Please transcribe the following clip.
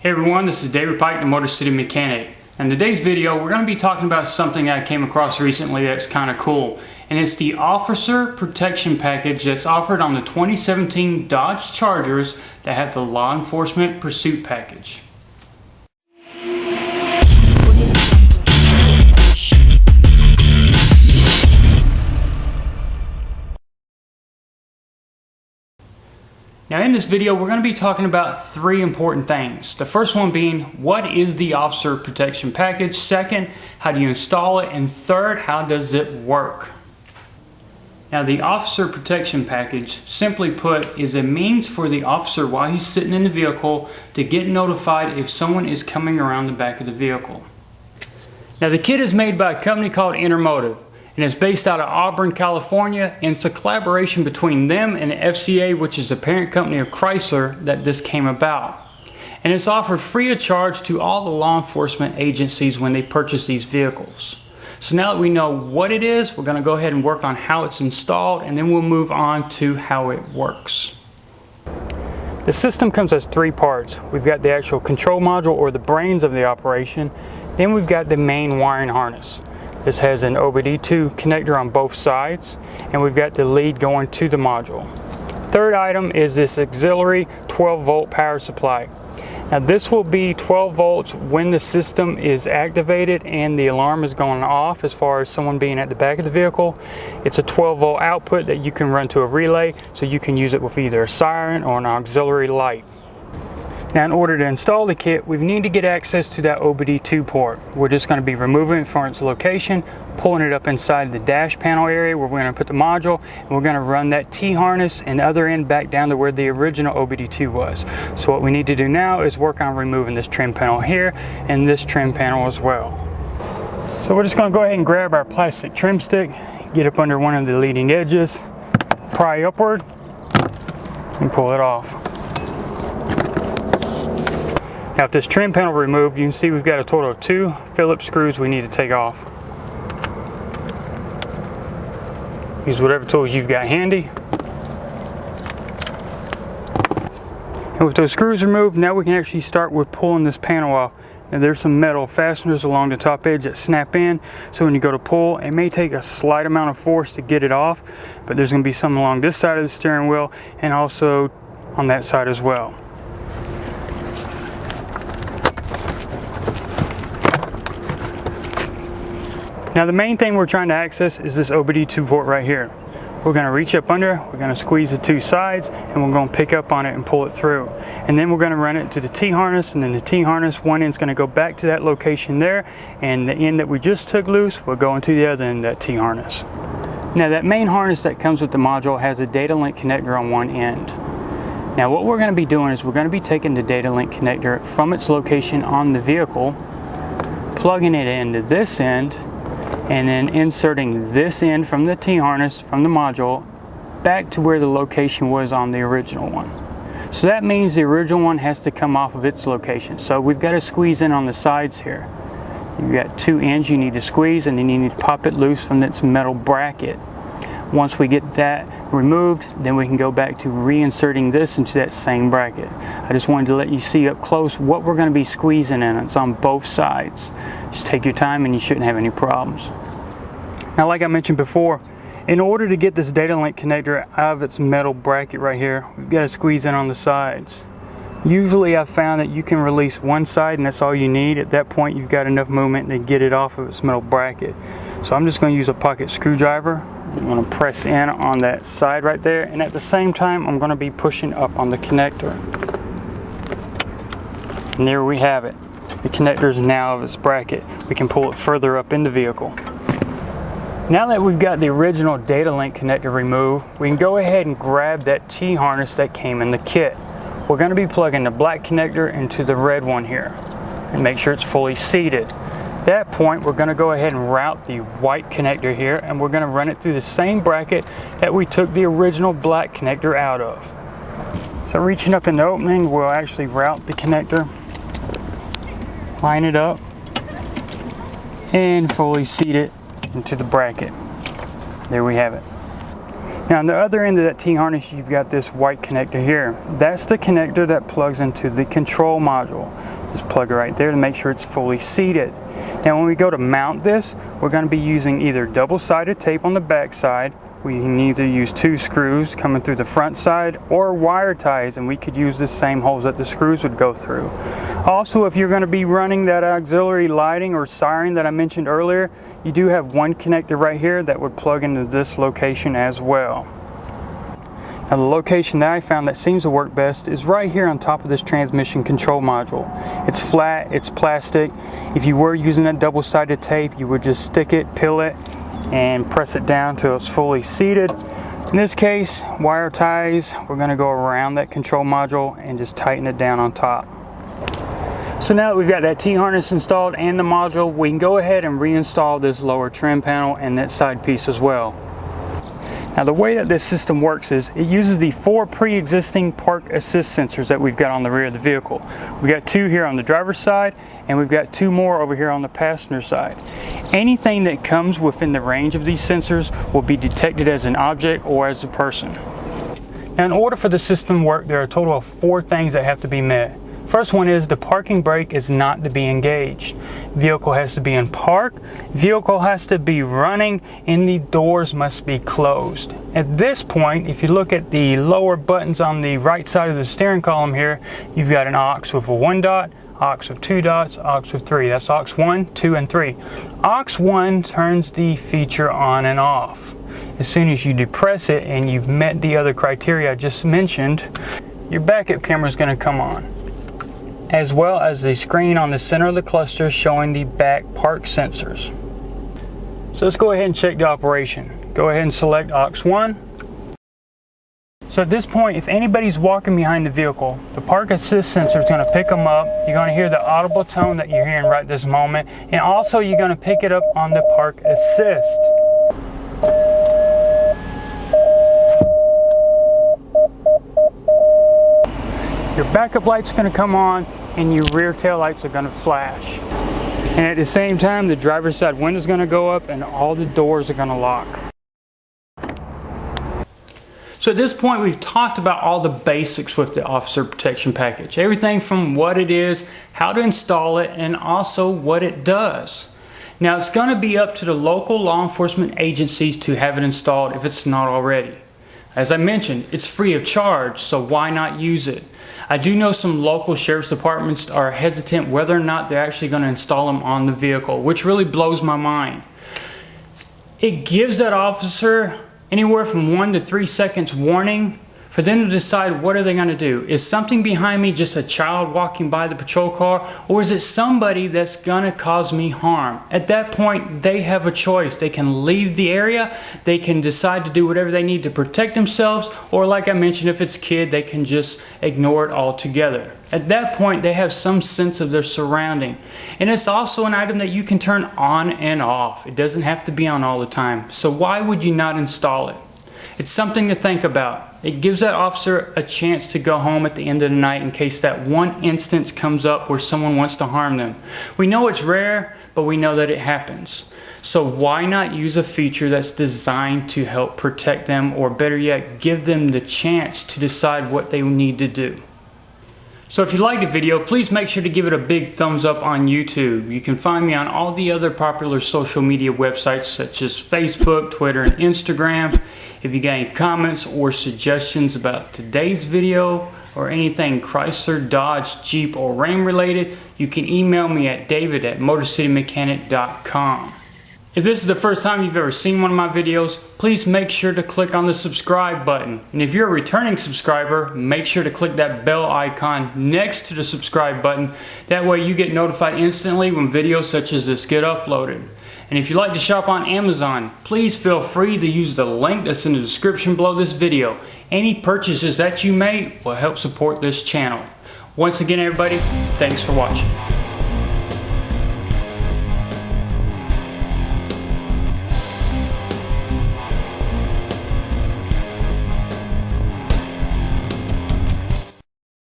Hey everyone, this is David Pike, the Motorcity Mechanic. In today's video, we're going to be talking about something I came across recently that's kind of cool. And it's the Officer Protection Package that's offered on the 2017 Dodge Chargers that have the Law Enforcement Pursuit Package. Now in this video, we're going to be talking about three important things. The first one being, what is the Officer Protection Package? Second, how do you install it? And third, how does it work? Now the Officer Protection Package, simply put, is a means for the officer while he's sitting in the vehicle to get notified if someone is coming around the back of the vehicle. Now the kit is made by a company called Intermotive. And it's based out of Auburn, California, and it's a collaboration between them and the FCA, which is the parent company of Chrysler, that this came about. And it's offered free of charge to all the law enforcement agencies when they purchase these vehicles. So now that we know what it is, we're going to go ahead and work on how it's installed, and then we'll move on to how it works. The system comes as three parts. We've got the actual control module, or the brains of the operation. Then we've got the main wiring harness. This has an OBD2 connector on both sides, and we've got the lead going to the module. Third item is this auxiliary 12-volt power supply. Now this will be 12 volts when the system is activated and the alarm is going off as far as someone being at the back of the vehicle. It's a 12-volt output that you can run to a relay, so you can use it with either a siren or an auxiliary light. Now in order to install the kit, we need to get access to that OBD2 port. We're just going to be removing it from its location, pulling it up inside the dash panel area where we're going to put the module, and we're going to run that T-harness and the other end back down to where the original OBD2 was. So what we need to do now is work on removing this trim panel here and this trim panel as well. So we're just going to go ahead and grab our plastic trim stick, get up under one of the leading edges, pry upward, and pull it off. Now with this trim panel removed, you can see we've got a total of 2 Phillips screws we need to take off. Use whatever tools you've got handy. And with those screws removed, now we can actually start with pulling this panel off. Now there's some metal fasteners along the top edge that snap in, so when you go to pull, it may take a slight amount of force to get it off, but there's going to be some along this side of the steering wheel and also on that side as well. Now the main thing we're trying to access is this OBD2 port right here. We're going to reach up under, we're going to squeeze the 2 sides, and we're going to pick up on it and pull it through. And then we're going to run it to the T-harness, and then the T-harness, one end's going to go back to that location there, and the end that we just took loose will go into the other end of that T-harness. Now that main harness that comes with the module has a data link connector on one end. Now what we're going to be doing is we're going to be taking the data link connector from its location on the vehicle, plugging it into this end, and then inserting this end from the T-harness from the module back to where the location was on the original one. So that means the original one has to come off of its location. So we've got to squeeze in on the sides here. You've got 2 ends you need to squeeze, and then you need to pop it loose from its metal bracket. Once we get that removed, then we can go back to reinserting this into that same bracket. I just wanted to let you see up close what we're going to be squeezing in. It's on both sides. Just take your time and you shouldn't have any problems. Now like I mentioned before, in order to get this data link connector out of its metal bracket right here, we've got to squeeze in on the sides. Usually I've found that you can release one side and that's all you need. At that point you've got enough movement to get it off of its metal bracket. So I'm just going to use a pocket screwdriver. I'm going to press in on that side right there, and at the same time I'm going to be pushing up on the connector. And there we have it. The connector is now out of its bracket. We can pull it further up in the vehicle. Now that we've got the original data link connector removed, we can go ahead and grab that T-harness that came in the kit. We're going to be plugging the black connector into the red one here and make sure it's fully seated. At that point, we're going to go ahead and route the white connector here, and we're going to run it through the same bracket that we took the original black connector out of. So reaching up in the opening, we'll actually route the connector, line it up, and fully seat it into the bracket. There we have it. Now on the other end of that T-harness, you've got this white connector here. That's the connector that plugs into the control module. Just plug it right there to make sure it's fully seated. Now when we go to mount this, we're going to be using either double-sided tape on the back side. We can either use 2 screws coming through the front side or wire ties, and we could use the same holes that the screws would go through. Also, if you're going to be running that auxiliary lighting or siren that I mentioned earlier, you do have one connector right here that would plug into this location as well. Now the location that I found that seems to work best is right here on top of this transmission control module. It's flat, it's plastic. If you were using that double-sided tape, you would just stick it, peel it, and press it down till it's fully seated. In this case, wire ties, we're going to go around that control module and just tighten it down on top. So now that we've got that T-harness installed and the module, we can go ahead and reinstall this lower trim panel and that side piece as well. Now the way that this system works is it uses the 4 pre-existing park assist sensors that we've got on the rear of the vehicle. We've got 2 here on the driver's side, and we've got 2 more over here on the passenger side. Anything that comes within the range of these sensors will be detected as an object or as a person. Now in order for the system to work, there are a total of 4 things that have to be met. First one is the parking brake is not to be engaged. Vehicle has to be in park, vehicle has to be running, and the doors must be closed. At this point, if you look at the lower buttons on the right side of the steering column here, you've got an aux with a 1 dot, aux with 2 dots, aux with 3. That's aux 1, 2, and 3. Aux 1 turns the feature on and off. As soon as you depress it and you've met the other criteria I just mentioned, your backup camera is going to come on, as well as the screen on the center of the cluster showing the back park sensors. So let's go ahead and check the operation. Go ahead and select aux 1. So at this point, if anybody's walking behind the vehicle, the park assist sensor is going to pick them up. You're going to hear the audible tone that you're hearing right this moment, and also you're going to pick it up on the park assist. Your backup light's going to come on and your rear tail lights are going to flash. And at the same time, the driver's side window is going to go up and all the doors are going to lock. So at this point, we've talked about all the basics with the officer protection package. Everything from what it is, how to install it, and also what it does. Now it's going to be up to the local law enforcement agencies to have it installed if it's not already. As I mentioned, it's free of charge, so why not use it? I do know some local sheriff's departments are hesitant whether or not they're actually going to install them on the vehicle, which really blows my mind. It gives that officer anywhere from 1 to 3 seconds warning for them to decide what are they going to do. Is something behind me just a child walking by the patrol car, or is it somebody that's going to cause me harm? At that point, they have a choice. They can leave the area, they can decide to do whatever they need to protect themselves, or like I mentioned, if it's a kid, they can just ignore it altogether. At that point, they have some sense of their surrounding. And it's also an item that you can turn on and off. It doesn't have to be on all the time. So why would you not install it? It's something to think about. It gives that officer a chance to go home at the end of the night in case that one instance comes up where someone wants to harm them. We know it's rare, but we know that it happens. So why not use a feature that's designed to help protect them, or better yet, give them the chance to decide what they need to do? So if you liked the video, please make sure to give it a big thumbs up on YouTube. You can find me on all the other popular social media websites such as Facebook, Twitter, and Instagram. If you got any comments or suggestions about today's video or anything Chrysler, Dodge, Jeep, or Ram related, you can email me at david@motorcitymechanic.com. If this is the first time you've ever seen one of my videos, please make sure to click on the subscribe button. And if you're a returning subscriber, make sure to click that bell icon next to the subscribe button. That way you get notified instantly when videos such as this get uploaded. And if you like to shop on Amazon, please feel free to use the link that's in the description below this video. Any purchases that you make will help support this channel. Once again, everybody, thanks for watching.